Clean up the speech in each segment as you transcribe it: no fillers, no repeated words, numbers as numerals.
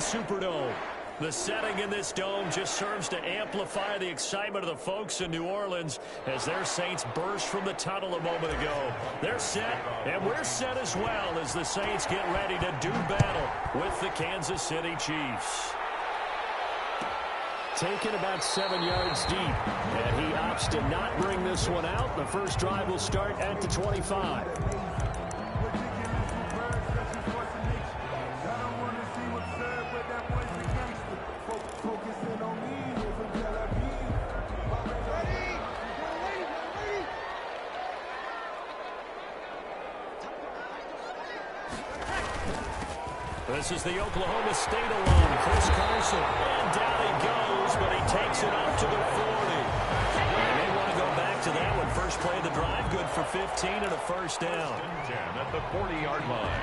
Superdome. The setting in this dome just serves to amplify the excitement of the folks in New Orleans as their Saints burst from the tunnel a moment ago. They're set, and we're set as well as the Saints get ready to do battle with the Kansas City Chiefs. Taken about 7 yards deep, and he opts to not bring this one out. The first drive will start at the 25. This is the Oklahoma State alum, Chris Carson. And down he goes, but he takes it up to the 40. They may want to go back to that one. First play of the drive, good for 15 and a first down. 10 at the 40-yard line.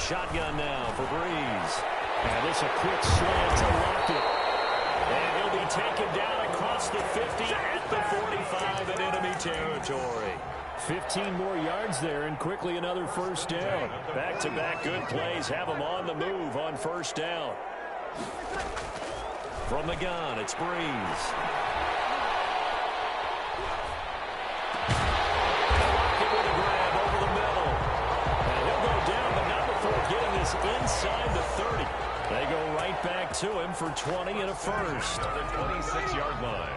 Shotgun now for Breeze. And this a quick slant to Lockett. And he'll be taken down across the 50 at the 45 in enemy territory. 15 more yards there and quickly another first down. Back-to-back good plays have them on the move on first down. From the gun, it's Breeze. Lockett with a grab over the middle. And he'll go down, but not before getting this inside the 30. They go right back to him for 20 and a first. The 26-yard line.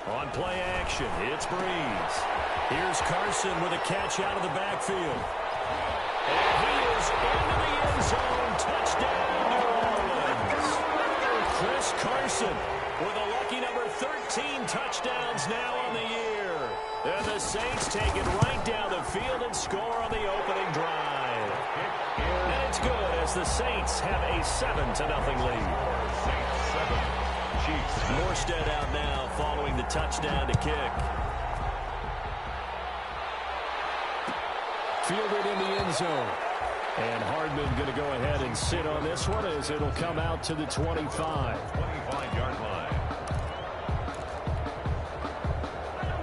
On play action, it's Breeze. Here's Carson with a catch out of the backfield. And he is into the end zone. Touchdown, New Orleans. Chris Carson with a lucky number 13 touchdowns now on the year. And the Saints take it right down the field and score on the opening drive. And it's good as the Saints have a 7-0 lead. Saints 7, Chiefs. Morstead out now following the touchdown to kick. Fielded in the end zone. And Hardman going to go ahead and sit on this one as it'll come out to the 25. 25-yard line.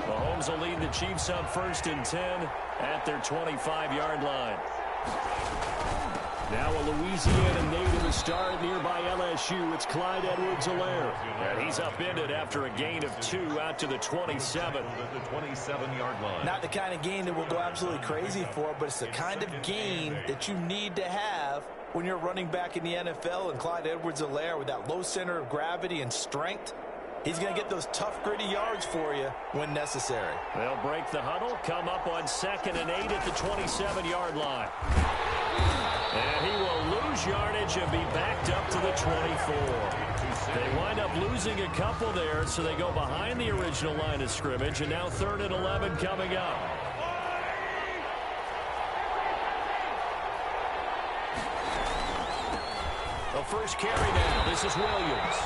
Mahomes will lead the Chiefs up 1st and 10 at their 25-yard line. Now a Louisiana native, a star at nearby LSU. It's Clyde Edwards-Helaire. And he's upended after a gain of 2 out to the 27. At the 27-yard line. Not the kind of gain that we'll go absolutely crazy for, but it's the kind of gain that you need to have when you're running back in the NFL. And Clyde Edwards-Helaire, with that low center of gravity and strength, he's going to get those tough, gritty yards for you when necessary. They'll break the huddle, come up on 2nd and 8 at the 27-yard line. And he will lose yardage and be backed up to the 24. They wind up losing a couple there, so they go behind the original line of scrimmage, and now 3rd and 11 coming up. The first carry now. This is Williams.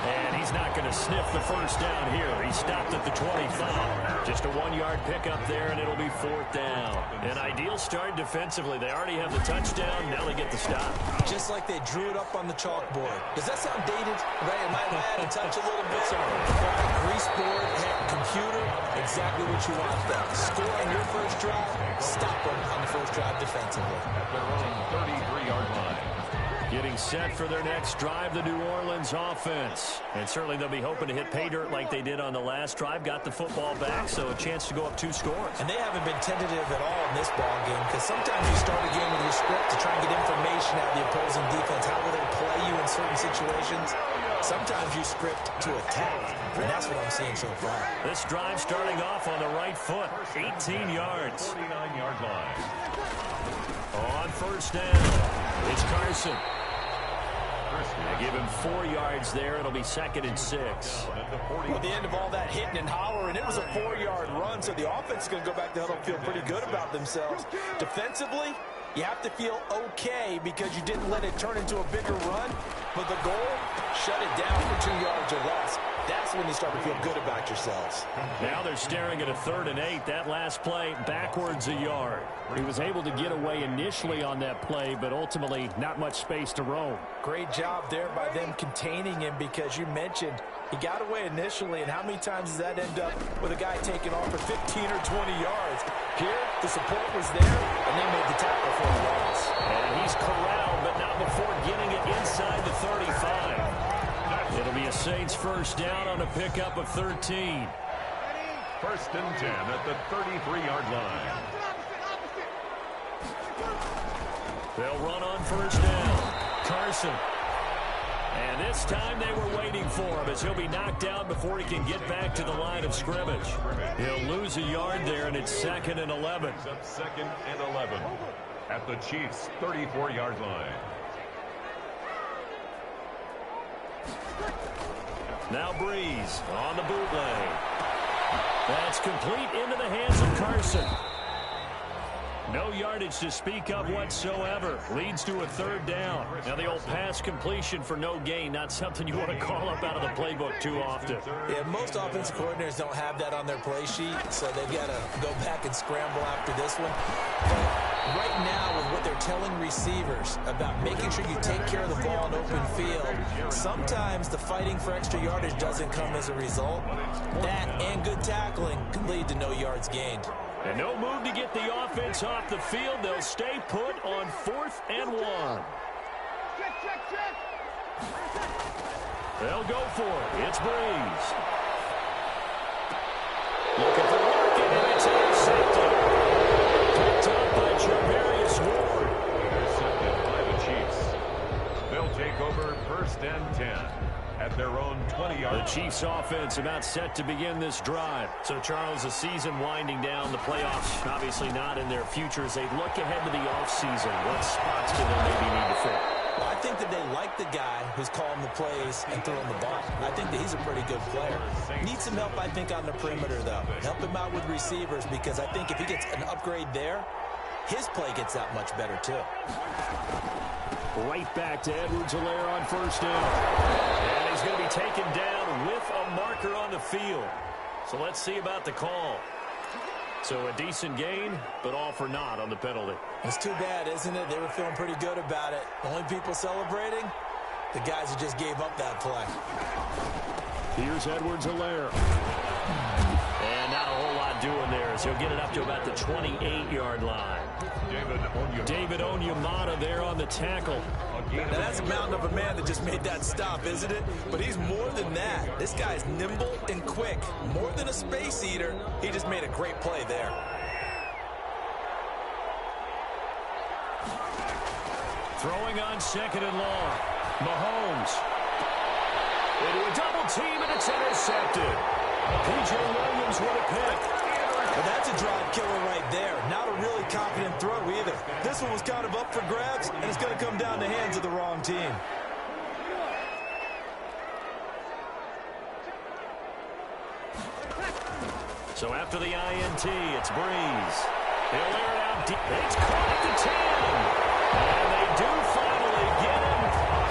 And he's not going to sniff the first down here. He stopped at the 25. Just a 1-yard pickup there, and it'll be 4th down. An ideal start defensively. They already have the touchdown. Now they get the stop. Just like they drew it up on the chalkboard. Does that sound dated? Right? It might add a touch a little bit. Grease board, computer, exactly what you want them. Score on your first drive, stop them on the first drive defensively. At their own 33-yard line. Getting set for their next drive, the New Orleans offense. And certainly they'll be hoping to hit pay dirt like they did on the last drive. Got the football back, so a chance to go up 2 scores. And they haven't been tentative at all in this ball game, because sometimes you start a game with your script to try and get information out of the opposing defense. How will they play you in certain situations? Sometimes you script to attack, and that's what I'm seeing so far. This drive starting off on the right foot, 18 yards. 49-yard line. On first down, it's Carson. They give him 4 yards there. It'll be 2nd and 6. At the end of all that hitting and hollering, it was a 4-yard run, so the offense is going to go back to huddle and feel pretty good about themselves. Defensively, you have to feel okay because you didn't let it turn into a bigger run, but the goal, shut it down for 2 yards or less. that's when you start to feel good about yourselves. Now they're staring at a 3rd and 8. That last play, backwards a yard. He was able to get away initially on that play, but ultimately not much space to roam. Great job there by them containing him, because you mentioned he got away initially, and how many times does that end up with a guy taking off for 15 or 20 yards? Here, the support was there, and they made the tackle for the loss. And he's corralled, but not before getting it inside the 35. It'll be a Saints first down on a pickup of 13. 1st and 10 at the 33-yard line. They'll run on first down. Carson. And this time they were waiting for him, as he'll be knocked out before he can get back to the line of scrimmage. He'll lose a yard there, and it's 2nd and 11. Up 2nd and 11 at the Chiefs' 34-yard line. Now Breeze on the bootleg. That's complete into the hands of Carson. No yardage to speak of whatsoever. Leads to a 3rd down. Now the old pass completion for no gain, not something you want to call up out of the playbook too often. Yeah, most offensive coordinators don't have that on their play sheet, so they've got to go back and scramble after this one. But right now, with what they're telling receivers about making sure you take care of the ball in open field, sometimes the fighting for extra yardage doesn't come as a result. That and good tackling can lead to no yards gained. And no move to get the offense off the field. They'll stay put on 4th and 1. They'll go for it. It's Breeze. Looking for Larkin, and it's intercepted. Picked up by Charvarius Ward. Intercepted by the Chiefs. They'll take over 1st and 10 at their own 20-yard line. The Chiefs offense about set to begin this drive. So, Charles, the season winding down, the playoffs obviously not in their future. As they look ahead to the offseason, what spots do they maybe need to fill? Well, I think that they like the guy who's calling the plays and throwing the ball. I think that he's a pretty good player. Needs some help, I think, on the perimeter, though. Help him out with receivers, because I think if he gets an upgrade there, his play gets that much better, too. Right back to Edwards-Helaire on first down. And he's going to be taken down with a marker on the field. So let's see about the call. So a decent gain, but all for naught on the penalty. It's too bad, isn't it? They were feeling pretty good about it. The only people celebrating, the guys who just gave up that play. Here's Edwards-Helaire. And not a whole lot doing there, as he'll get it up to about the 28-yard line. David Onyemata there on the tackle. Now that's a mountain of a man that just made that stop, isn't it? But he's more than that. This guy's nimble and quick. More than a space eater, he just made a great play there. Throwing on 2nd and long. Mahomes. Into a double team, and it's intercepted. P.J. Williams with a pick. Well, that's a drive killer right there. Not a really confident throw either. This one was kind of up for grabs, and it's going to come down the hands of the wrong team. So after the INT, it's Breeze. He'll air it out deep. It's caught at the 10. And they do finally get him,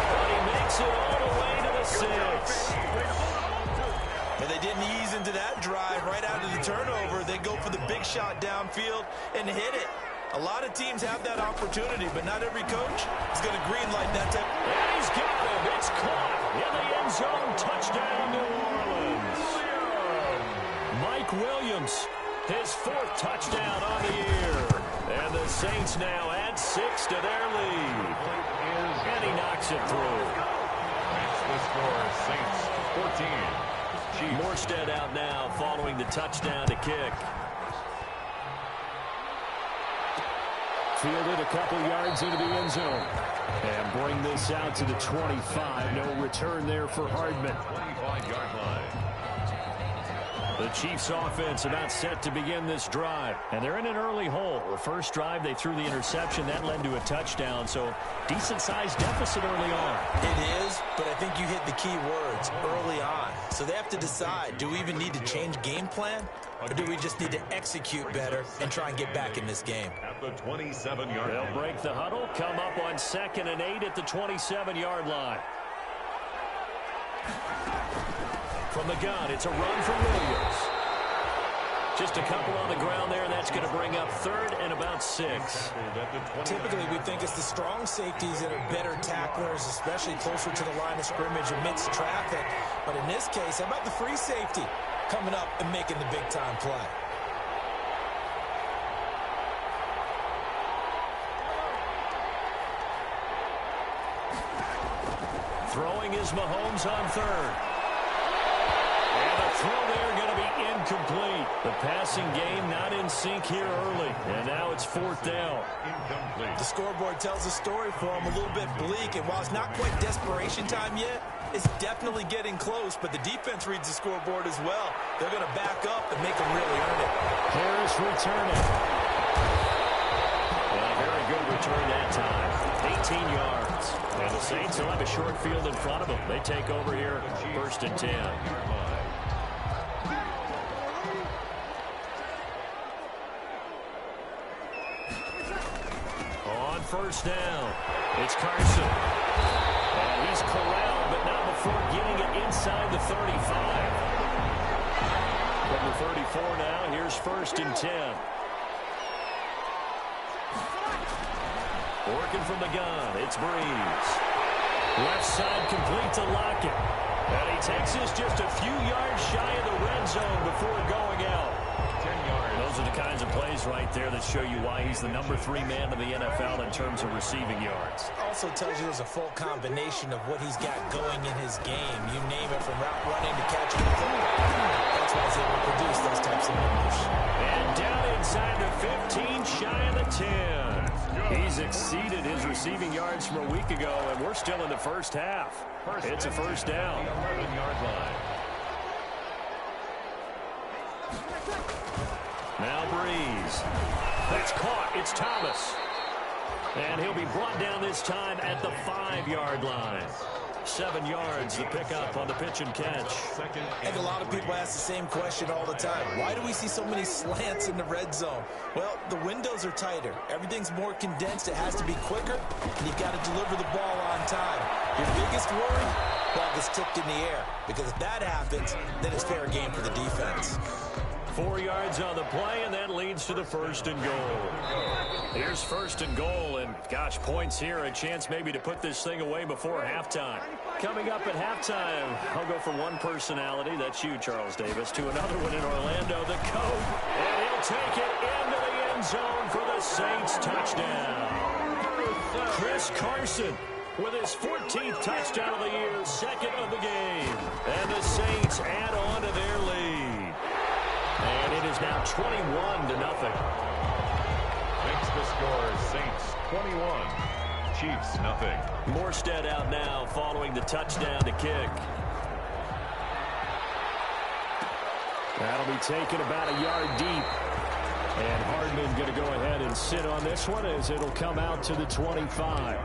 but he makes it all the way to the 6. And they didn't ease into that drive right out of the turnover. They go for the big shot downfield and hit it. A lot of teams have that opportunity, but not every coach is going to greenlight that type. And he's got him. It's caught in the end zone. Touchdown, New Orleans. Mike Williams, his 4th touchdown on the year. And the Saints now add 6 to their lead. And he knocks it through. That's the score. Saints 14. Morstead out now following the touchdown to kick. Fielded a couple yards into the end zone. And bring this out to the 25. No return there for Hardman. 25-yard line. The Chiefs offense about set to begin this drive. And they're in an early hole. The first drive, they threw the interception. That led to a touchdown. So decent-sized deficit early on. It is, but I think you hit the key words early on. So they have to decide, do we even need to change game plan? Or do we just need to execute better and try and get back in this game? At the 27-yard line. They'll break the huddle, come up on 2nd and 8 at the 27-yard line. From the gun, it's a run for Williams. Just a couple on the ground there, and that's going to bring up third and about 6. Typically, we think it's the strong safeties that are better tacklers, especially closer to the line of scrimmage amidst traffic. But in this case, how about the free safety coming up and making the big-time play? Throwing is Mahomes on third. And the throw there going to be incomplete. The passing game not in sync here early. And now it's 4th down. Incomplete. The scoreboard tells a story for him, a little bit bleak. And while it's not quite desperation time yet, it's definitely getting close. But the defense reads the scoreboard as well. They're going to back up and make them really earn it. Harris returning. And a very good return that time. 18 yards. And the Saints will have a short field in front of them. They take over here, 1st and 10. On 1st down, it's Carson. And he's corralled, but not before getting it inside the 35. Number 34 now, here's 1st and 10. Working from the gun, it's Breeze. Left side complete to Lockett. And he takes this just a few yards shy of the red zone before going out. 10 yards. Those are the kinds of plays right there that show you why he's the number 3 man in the NFL in terms of receiving yards. Also tells you there's a full combination of what he's got going in his game. You name it, from route running to catching the football. That's why he's able to produce those types of numbers. And down inside the 15, shy of the 10. He's exceeded his receiving yards from a week ago, and we're still in the first half. It's a 1st down. 11-yard line. Now Breeze. That's caught. It's Thomas. And he'll be brought down this time at the 5-yard line. 7 yards, the pickup on the pitch and catch. I think a lot of people ask the same question all the time. Why do we see so many slants in the red zone? Well, the windows are tighter. Everything's more condensed. It has to be quicker, and you've got to deliver the ball on time. Your biggest worry? Ball gets tipped in the air, because if that happens, then it's fair game for the defense. 4 yards on the play, and that leads to the 1st and goal. Here's 1st and goal, and gosh, points here, a chance maybe to put this thing away before halftime. Coming up at halftime, I'll go from one personality, that's you, Charles Davis, to another one in Orlando, the coach, and he'll take it into the end zone for the Saints touchdown. Chris Carson with his 14th touchdown of the year, 2nd of the game, and the Saints add on to their lead. And it is now 21-0. Makes the score Saints 21, Chiefs nothing. Morstead out now following the touchdown to kick. That'll be taken about a yard deep. And Hardman going to go ahead and sit on this one as it'll come out to the 25.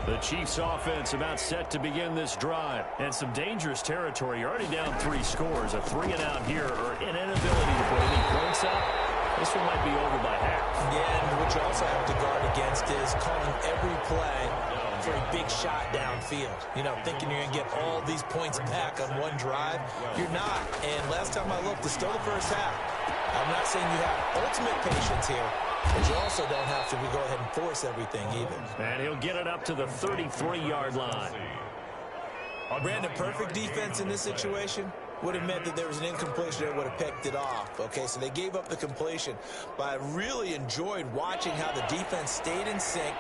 The Chiefs offense about set to begin this drive. And some dangerous territory. You're already down 3 scores. A 3-and-out here, or an inability to put any points up. This one might be over by half. Yeah, and what you also have to guard against is calling every play for a big shot downfield. You know, thinking you're going to get all these points back on one drive. You're not. And last time I looked, it's still the first half. I'm not saying you have ultimate patience here, but you also don't have to go ahead and force everything either. And he'll get it up to the 33-yard line. Brandon, perfect defense in this situation would have meant that there was an incompletion that would have picked it off. Okay, so they gave up the completion. But I really enjoyed watching how the defense stayed in sync,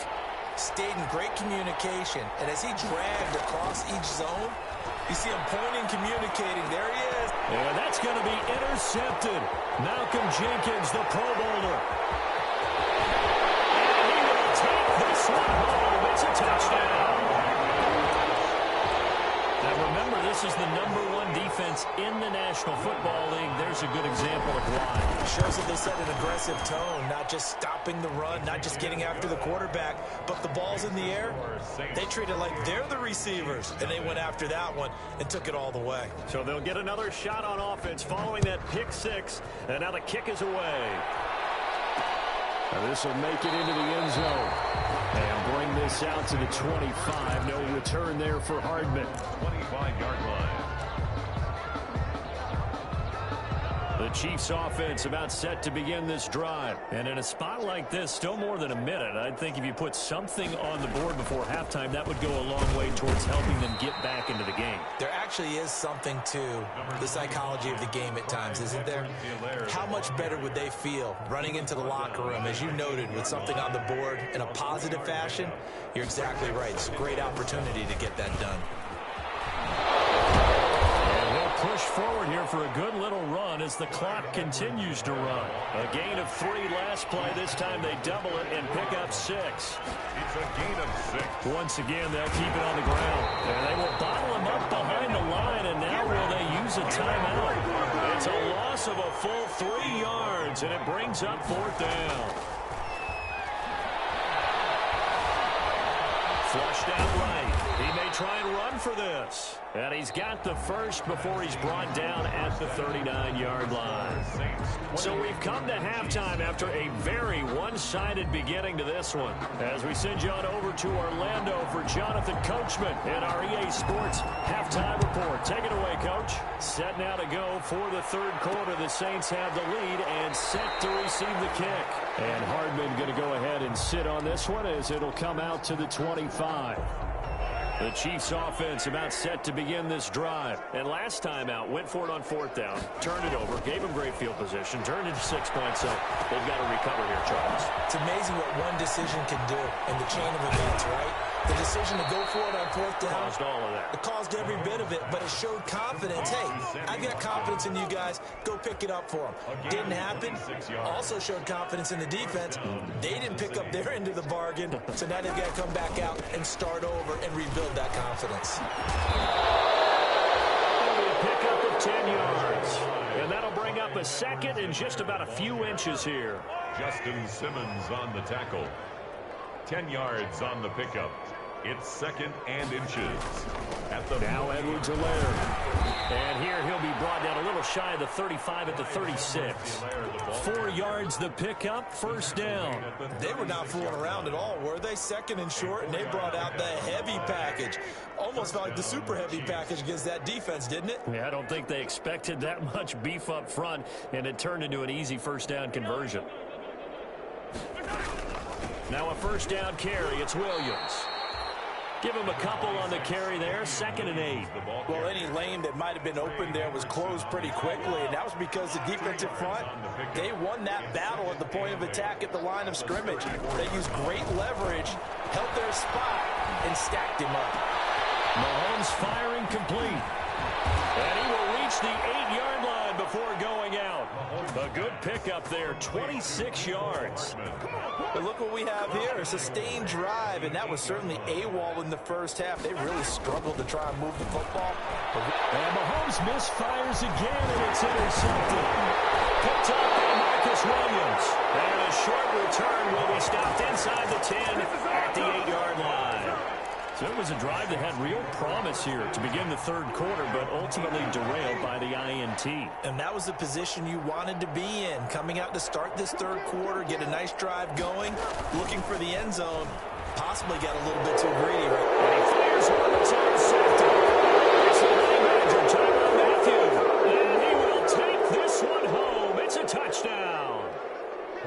stayed in great communication, and as he dragged across each zone, you see him pointing, communicating. There he is. And that's going to be intercepted. Malcolm Jenkins, the Pro Bowler. And he will take this one home. It's a touchdown. Now remember, this is the #1 defense in the National Football League. There's a good example of why. Shows that they set an aggressive tone, not just stopping the run, not just getting after the quarterback, but the ball's in the air. They treat it like they're the receivers, and they went after that one and took it all the way. So they'll get another shot on offense following that pick 6, and now the kick is away. This will make it into the end zone. And bring this out to the 25. No return there for Hardman. 25-yard line. The Chiefs offense about set to begin this drive. And in a spot like this, still more than a minute, I think if you put something on the board before halftime, that would go a long way towards helping them get back into the game. There actually is something to the psychology of the game at times, isn't there? How much better would they feel running into the locker room, as you noted, with something on the board in a positive fashion? You're exactly right. It's a great opportunity to get that done. Push forward here for a good little run as the clock continues to run. A gain of 3 last play. This time they double it and pick up 6. It's a gain of 6. Once again, they'll keep it on the ground. And they will bottle him up behind the line, and now will they use a timeout? It's a loss of a full 3 yards, and it brings up 4th down. Flushed out right. He may try and run for this. And he's got the first before he's brought down at the 39-yard line. So we've come to halftime after a very one-sided beginning to this one. As we send you on over to Orlando for Jonathan Coachman in our EA Sports Halftime Report. Take it away, Coach. Set now to go for the third quarter. The Saints have the lead and set to receive the kick. And Hardman going to go ahead and sit on this one as it'll come out to the 25. The Chiefs offense about set to begin this drive. And last time out, went for it on 4th down, turned it over, gave him great field position, turned it to 6 points. So they've got to recover here, Charles. It's amazing what one decision can do in the chain of events, right? The decision to go for it on 4th down. Caused all of that. It caused every bit of it, but it showed confidence. Hey, I've got confidence in you guys. Go pick it up for them. Didn't happen. Also showed confidence in the defense. They didn't pick up their end of the bargain, so now they've got to come back out and start over and rebuild that confidence. A pickup of 10 yards. And that'll bring up a second and just about a few inches here. Justin Simmons on the tackle. 10 yards on the pickup. It's 2nd and inches. At the now Edwards-Helaire. And here he'll be brought down a little shy of the 35 at the 36. 4 yards the pickup, 1st down. They were not fooling around at all, were they? 2nd and short, and they brought out the heavy package. Almost felt like the super heavy package against that defense, didn't it? Yeah, I don't think they expected that much beef up front, and it turned into an easy 1st down conversion. Now a 1st down carry. It's Williams. Give him a couple on the carry there. 2nd and 8. Well, any lane that might have been open there was closed pretty quickly, and that was because the defensive front, they won that battle at the point of attack at the line of scrimmage. They used great leverage, held their spot, and stacked him up. Mahomes firing complete. And he will reach the 8-yard line before going out. A good pickup there, 26 yards. But look what we have here, a sustained drive, and that was certainly AWOL in the first half. They really struggled to try and move the football. And Mahomes misfires again, and it's intercepted. Picked up by Marcus Williams. And a short return will be stopped inside the 10 at the 8-yard line. So it was a drive that had real promise here to begin the third quarter, but ultimately derailed by the INT. And that was the position you wanted to be in, coming out to start this third quarter, get a nice drive going, looking for the end zone. Possibly got a little bit too greedy right now. And he fires one that's intercepted. It's the running manager, Tyrann Mathieu. And he will take this one home. It's a touchdown.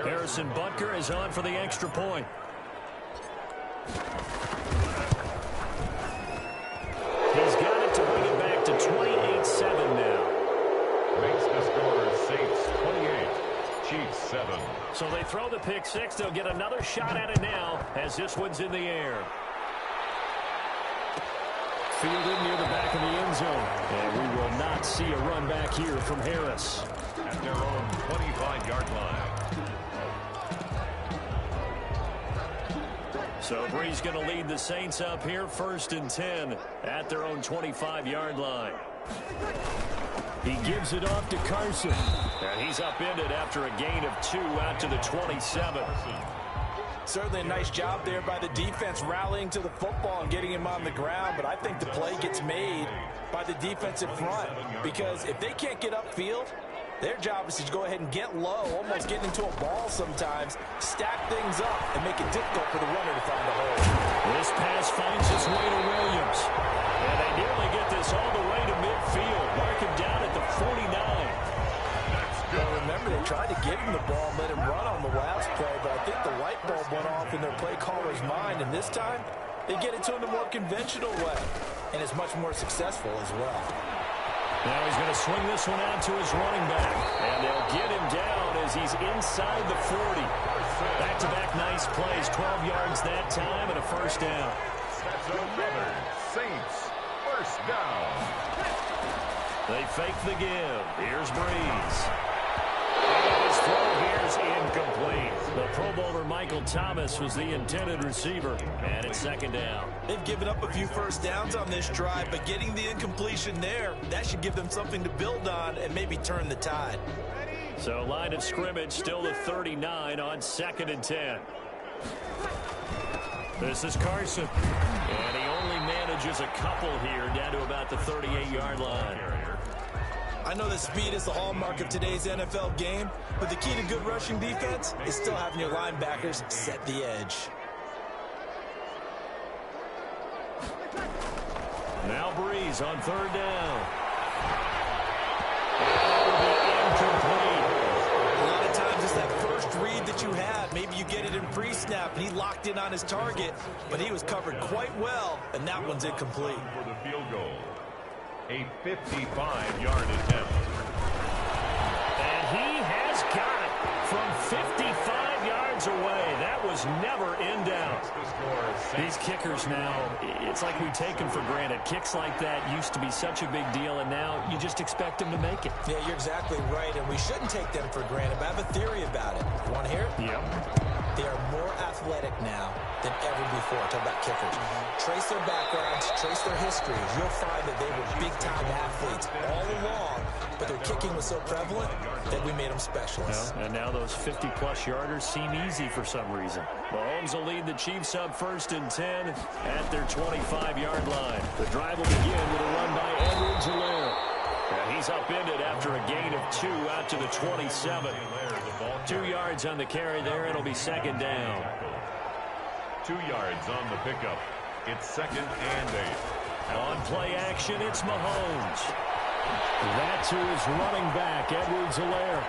Harrison Butker is on for the extra point. He's got it to bring it back to 28-7 now. Makes the score Saints 28, Chiefs 7. So they throw the pick six. They'll get another shot at it now as this one's in the air. Fielded near the back of the end zone. And we will not see a run back here from Harris. At their own 25-yard line. So Bree's going to lead the Saints up here, 1st and 10 at their own 25-yard line. He gives it off to Carson. And he's upended after a gain of 2 out to the 27. Certainly a nice job there by the defense rallying to the football and getting him on the ground, but I think the play gets made by the defensive front because if they can't get upfield, Their job is to go ahead and get low, almost getting into a ball sometimes, stack things up, and make it difficult for the runner to find a hole. This pass finds its way to Williams. And they nearly get this all the way to midfield. Mark him down at the 49. Well, remember, they tried to give him the ball and let him run on the last play, but I think the light bulb went off in their play caller's mind, and this time they get it to him the more conventional way, and it's much more successful as well. Now he's going to swing this one out to his running back, and they'll get him down as he's inside the 40. Back-to-back nice plays, 12 yards that time, and a first down. That's another Saints first down. They fake the give. Here's Breeze. And his throw here's incomplete. The Pro Bowler Michael Thomas was the intended receiver, and it's second down. They've given up a few first downs on this drive, but getting the incompletion there, that should give them something to build on and maybe turn the tide. So line of scrimmage still the 39 on 2nd and 10. This is Carson. And he only manages a couple here down to about the 38-yard line. I know that speed is the hallmark of today's NFL game, but the key to good rushing defense is still having your linebackers set the edge. Now Breeze on 3rd down. That will be incomplete. A lot of times it's that first read that you have. Maybe you get it in pre-snap, and he locked in on his target, but he was covered quite well, and that one's incomplete. For the field goal. A 55-yard attempt. And he has got it from 55 yards away. That was never in doubt. These kickers now, it's like we take them for granted. Kicks like that used to be such a big deal, and now you just expect them to make it. Yeah, you're exactly right, and we shouldn't take them for granted, but I have a theory about it. You want to hear it? Yep. They are more athletic now than ever before. Talk about kickers. Trace their backgrounds, trace their histories. You'll find that they were big-time athletes all along, but their kicking was so prevalent that we made them specialists. And now those 50-plus yarders seem easy for some reason. Mahomes will lead the Chiefs up 1st and 10 at their 25-yard line. The drive will begin with a run by Edwards-Helaire. And he's upended after a gain of 2 out to the 27. 2 yards on the carry there. It'll be 2nd down. 2 yards on the pickup. It's 2nd and 8. On play action, it's Mahomes. That to his running back, Edwards-Helaire.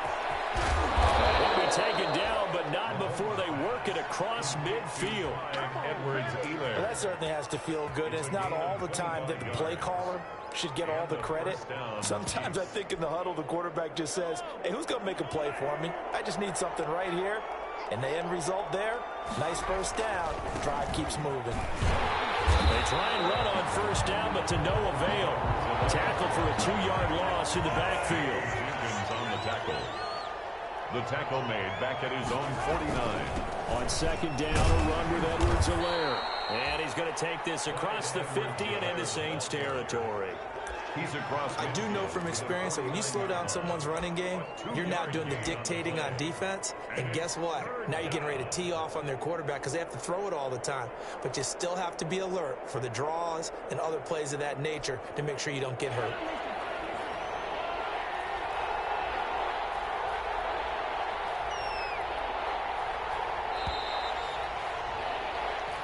He'll be taken down, but not before they work it across midfield. Edwards-Helaire. Well, that certainly has to feel good. It's not all the time that the play caller should get all the credit. Sometimes I think in the huddle, the quarterback just says, hey, who's going to make a play for me? I just need something right here. And the end result there, nice first down. Drive keeps moving. They try and run on 1st down, but to no avail. Tackle for a 2-yard loss in the backfield. Jenkins on the tackle. The tackle made back at his own 49. On 2nd down, a run with Edwards-Helaire. And he's going to take this across the 50 and into Saints territory. He's across. I do know from experience that when you slow down someone's running game, you're now doing the dictating on defense. And guess what? Now you're getting ready to tee off on their quarterback because they have to throw it all the time. But you still have to be alert for the draws and other plays of that nature to make sure you don't get hurt.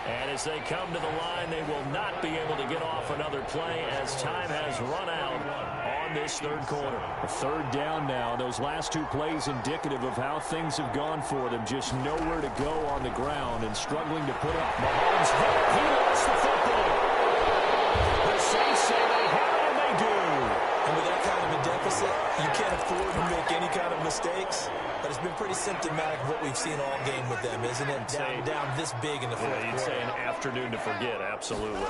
And as they come to the line, they will not be able to get off another play as time has run out on this 3rd quarter. A 3rd down now. Those last 2 plays indicative of how things have gone for them. Just nowhere to go on the ground and struggling to put up. Mahomes hit. He lost the football. The Saints say they have it, and they do. And with that kind of a deficit, you can't afford to make any kind of mistakes. But it's been pretty symptomatic of what we've seen all game with them, isn't it? Down this big in the 4th quarter. You'd say an afternoon to forget, absolutely.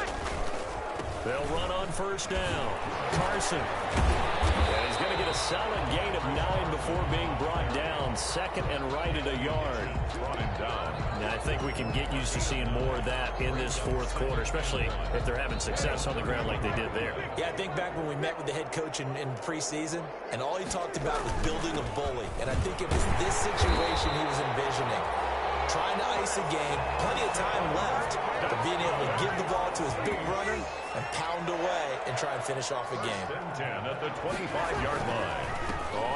They'll run on 1st down. Carson. And he's going to get a solid gain of 9 before being brought down. 2nd and right at a yard. Brought him down. And I think we can get used to seeing more of that in this 4th quarter, especially if they're having success on the ground like they did there. Yeah, I think back when we met with the head coach in preseason, and all he talked about was building a bully. And I think it was this situation he was envisioning. Trying to ice a gain. Plenty of time left, but being able to give the ball to his big runner and pound away and try and finish off a game. 10 at the 25-yard line.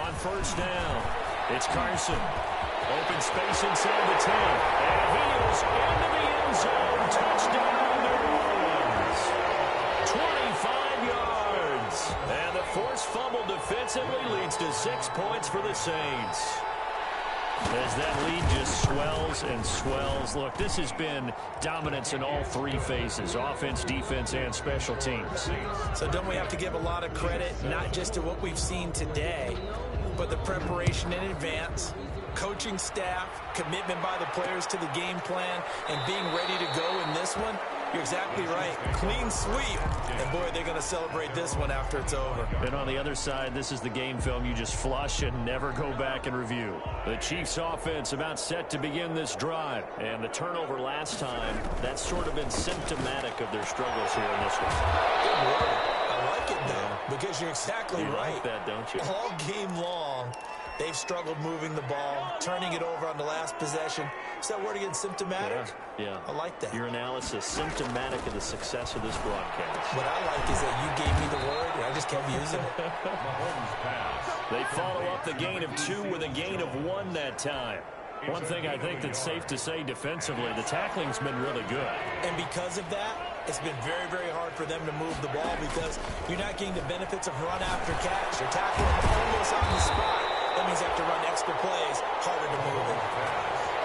On first down, it's Carson. Open space inside the 10. And he is into the end zone. Touchdown, New Orleans. 25 yards. And the forced fumble defensively leads to 6 points for the Saints. As that lead just swells and swells. Look, this has been dominance in all three phases, offense, defense, and special teams. So don't we have to give a lot of credit, not just to what we've seen today, but the preparation in advance, coaching staff, commitment by the players to the game plan, and being ready to go in this one? You're exactly right. Clean sweep. And, boy, they're going to celebrate this one after it's over. And on the other side, this is the game film you just flush and never go back and review. The Chiefs' offense about set to begin this drive. And the turnover last time, that's sort of been symptomatic of their struggles here in this one. Good word. I like it, though, because you're exactly right. You like that, don't you? All game long, they've struggled moving the ball, turning it over on the last possession. Is that word again, symptomatic? Yeah. I like that. Your analysis, symptomatic of the success of this broadcast. What I like is that you gave me the word, and I just kept using it. They follow up the gain of 2 with a gain of 1 that time. One thing I think that's safe to say defensively, the tackling's been really good. And because of that, it's been very, very hard for them to move the ball because you're not getting the benefits of run after catch. You're tackling almost on the spot. That means you have to run extra plays, harder to move it.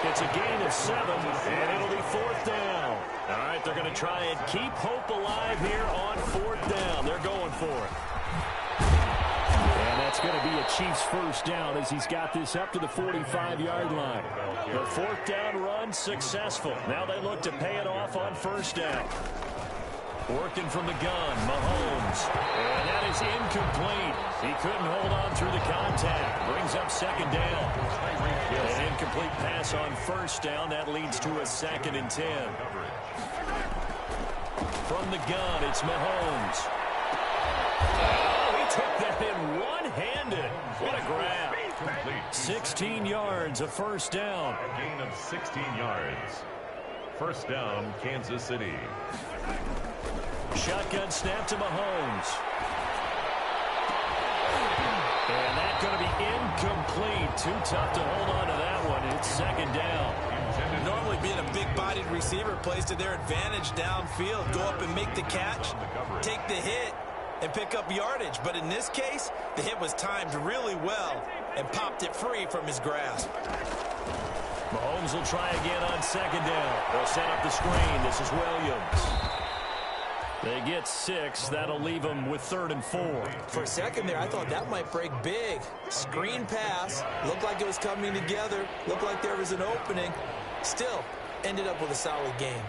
It's a gain of 7, and it'll be 4th down. All right, they're going to try and keep hope alive here on 4th down. They're going for it. And that's going to be a Chiefs first down as he's got this up to the 45-yard line. The 4th down run successful. Now they look to pay it off on first down. Working from the gun, Mahomes. And that is incomplete. He couldn't hold on through the contact. Brings up 2nd down. An incomplete pass on first down. That leads to a 2nd and 10. From the gun, it's Mahomes. Oh, he took that in one-handed. What a grab. 16 yards, a first down. A gain of 16 yards. First down, Kansas City. Shotgun snap to Mahomes. And that's going to be incomplete. Too tough to hold on to that one. It's 2nd down. Normally being a big-bodied receiver plays to their advantage downfield. Go up and make the catch, take the hit, and pick up yardage. But in this case, the hit was timed really well and popped it free from his grasp. Mahomes will try again on 2nd down. They'll set up the screen. This is Williams. They get 6. That'll leave them with 3rd and 4. For a second there, I thought that might break big. Screen pass. Looked like it was coming together. Looked like there was an opening. Still, ended up with a solid game.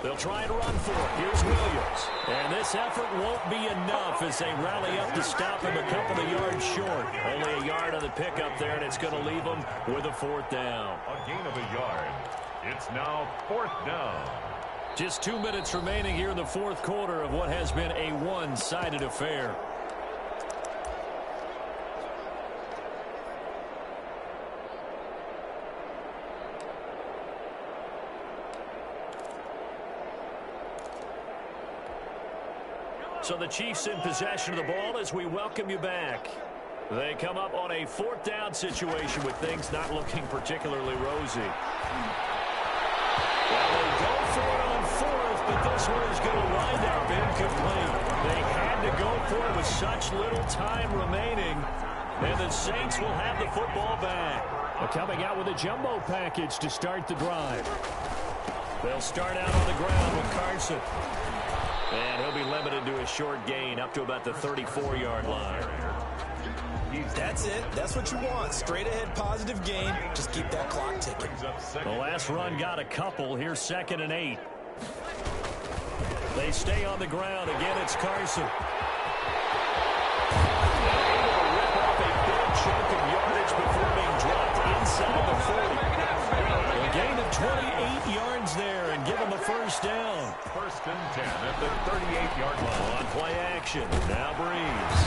They'll try and run for it. Here's Williams. And this effort won't be enough as they rally up to stop him a couple of yards short. Only a yard on the pickup there, and it's going to leave them with a 4th down. A gain of a yard. It's now 4th down. Just 2 minutes remaining here in the 4th quarter of what has been a one-sided affair. So the Chiefs in possession of the ball as we welcome you back. They come up on a 4th down situation with things not looking particularly rosy. Well, they go for it on 4th, but this one is going to wind up incomplete. They had to go for it with such little time remaining, and the Saints will have the football back. Coming out with a jumbo package to start the drive. They'll start out on the ground with Carson. And he'll be limited to a short gain up to about the 34-yard line. That's it. That's what you want. Straight ahead positive gain. Just keep that clock ticking. The last run got a couple. Here's 2nd and 8. They stay on the ground. Again, it's Carson. Able to rip off a big chunk of yardage before being dropped inside the 40. A gain of 28 yards there and give him a first down. 1st and 10 at the 38-yard line. On play action. Now Breeze.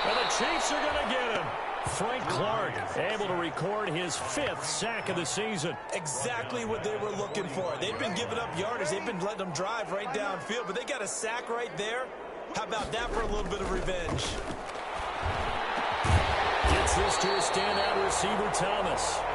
And the Chiefs are going to get him. Frank Clark able to record his 5th sack of the season. Exactly what they were looking for. They've been giving up yardage. They've been letting them drive right downfield, but they got a sack right there. How about that for a little bit of revenge? Gets this to a standout receiver, Thomas.